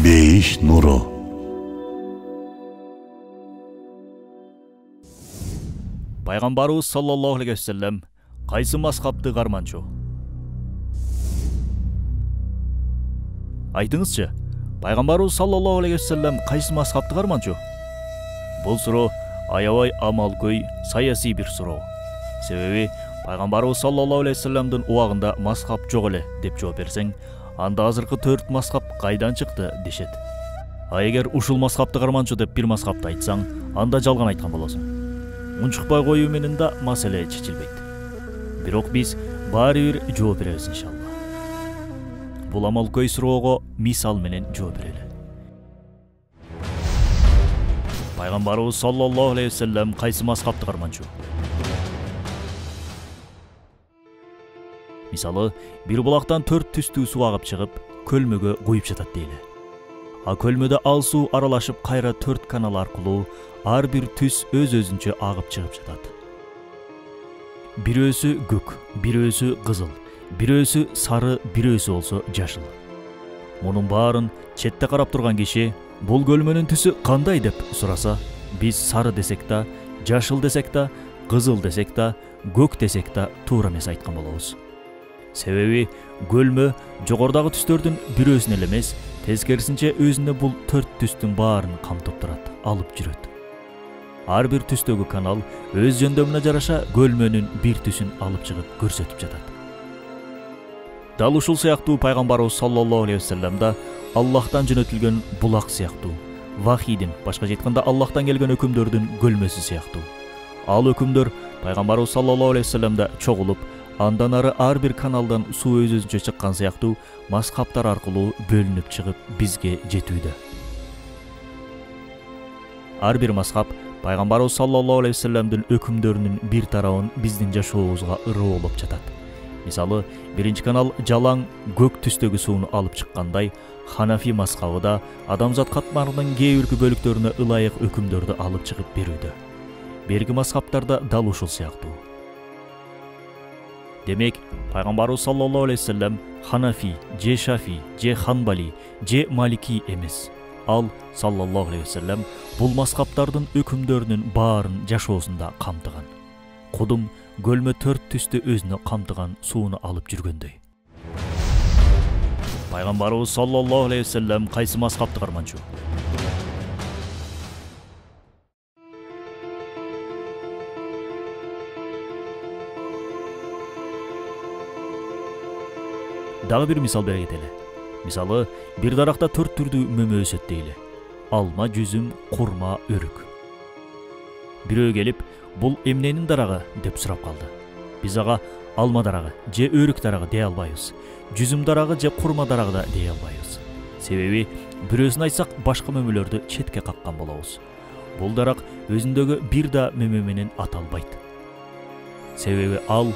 Бейиш нуру. Пайгамбарыбыз саллаллаху алейхи ва саллям кайсы мазхабты карманчу? Айтыңызчы, Пайгамбарыбыз саллаллаху алейхи ва саллям кайсы мазхабты карманчу? Бул суроо аябай амалкөй, саясий бир суроо. Себеби Пайгамбарыбыз саллаллаху алейхи ва саллямдын убагында мазхаб жок эле деп жооп берсең, анда азыркы 4 мазхаб кайдан чыкты дешет. А эгер ушул мазхабты карманчу деп бир мазхабты айтсаң, анда жалган айткан болосуң. Унчукпай коюу менен да маселе чечилбейт. Бирок биз баары бир жооп беребиз иншалла. Бул амалкөй суроого мисал менен жооп берели. Пайгамбарыбыз саллаллаху алейхи ва саллям кайсы мазхабты карманчу? Мисалы, бир булактан 4 түстүү суу агып чыгып, көлмөгө куюп жатат дейли. А көлмөдө ал суу аралашып кайра 4 канал аркылуу ар бир түс өз-өзүнчө агып чыгып жатат. Бирөөсү көк, бирөөсү кызыл, бирөөсү сары, бирөөсү болсо жашыл. Мунун баарын четте карап турган киши бул көлмөнүн түсү кандай деп сураса, биз сары десек да, жашыл десек да, кызыл десек да, көк десек да туура эмес айткан болобуз. Себеби көлмө жогордагы түстөрдүн бирөөсүн эле эмес, тескерисинче өзүнө бул 4 түстүн баарын камтып турат, алып жүрөт. Ар бир түстөгү канал өз жөндөмүнө жараша көлмөнүн бир түсүн алып чыгып көрсөтүп жатат. Дал ушул сыяктуу Пайгамбарыбыз саллаллаху алейхи ва саллям да Аллахтан жөнөтүлгөн булак сыяктуу, вахийдин, башкача айтканда Аллахтан келген өкүмдөрдүн көлмөсү сыяктуу. Ал өкүмдөр Пайгамбарыбыз саллаллаху алейхи ва саллямда чогулуп, андан ары ар бир каналдан суу өз-өзүнчө чыккан сыяктуу мазхабтар аркылуу бөлүнүп чыгып бизге жетүүдө. Ар бир мазхаб Пайгамбарыбыз саллаллаху алейхи ва саллямдын өкүмдөрүнүн бир тарабын биздин жашообузга ыроо болуп жатат. Мисалы, биринчи канал жалаң көк түстөгү сууну алып чыккандай, Ханафи мазхабы да адамзат катмарынын кээ бир бөлүктөрүнө ылайык өкүмдөрдү алып чыгып берүүдө. Берги мазхабтарда дал ушул сыяктуу. Демек, Пайгамбарыбыз саллаллаху алейхи ва саллям Ханафи, же Шафи, же Ханбали, же Малики эмес. Ал саллаллаху алейхи ва саллям бул мазхабтардын өкүмдөрүнүн баарын жашоосунда камтыган. Кудум көлмө 4 түстү өзүнө камтыган сууну алып жүргөндөй. Пайгамбарыбыз саллаллаху алейхи ва саллям кайсы мазхабты карманчу? Дагы бир мисал бере кетели. Мисалы, бир даракта 4 түрдүү мөмө өсөт дейли. Алма, жүзүм, курма, өрүк. Бирөө келип, бул эмненин дарагы деп сурап калды. Биз ага алма дарагы же өрүк дарагы дей албайбыз. Жүзүм дарагы же курма дарагы да дей албайбыз. Себеби бирөөсүн айтсак башка мөмөлөрдү четке каккан болобуз. Бул дарак өзүндөгү бир да мөмө менен аталбайт. Себеби ал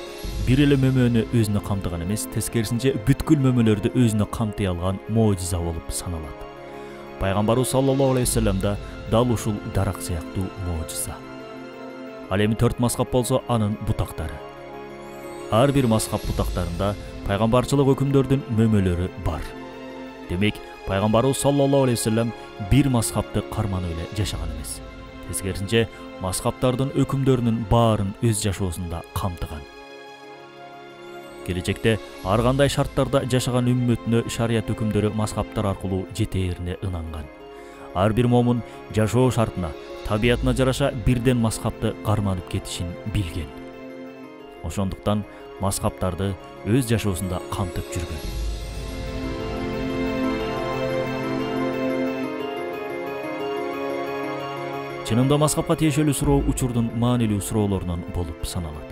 бир эле мөмөнү өзүнө камтыган эмес, тескерисинче бүткүл мөмөлөрдү өзүнө камтый алган мojиза болуп саналат. Пайгамбарыбыз саллаллаху алейхи ва саллямда дал ушул дарак сыяктуу мojиза. Ал эми 4 мазхаб болсо анын бутактары. Ар бир мазхаб бутактарында пайгамбарчылык өкүмдөрдүн мөмөлөрү бар. Демек, Пайгамбарыбыз саллаллаху алейхи ва саллям бир мазхабты карманып эле жашаган эмес. Тескерисинче мазхабтардын өкүмдөрүнүн баарын өз жашоосунда камтыган. Келечекте ар кандай шарттарда жашаган үммөтүнө шарият өкүмдөрү мазхабтар аркылуу жетээрине ынанган. Ар бир момун жашоо шартына, табиятына жараша бирден мазхабты карманып кетишин билген. Ошондуктан мазхабтарды өз жашоосунда камтып жүргөн. Чынында мазхабка тиешелүү суроо учурдун маанилүү суроолорунан болуп саналат.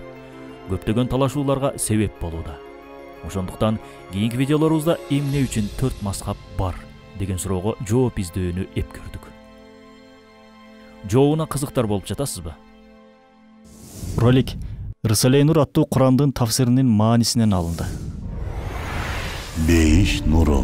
Көптөгөн талашууларга себеп болууда. Ошондуктан кийинки видеолорубузда эмне үчүн 4 мазхаб бар деген суроого жооп издөөнү эп көрдүк. Жообуна кызыктар болуп жатасызбы? Ролик Рисале-и Нур аттуу Курандын тафсиринин маанисинен алынды. Бейиш нуру.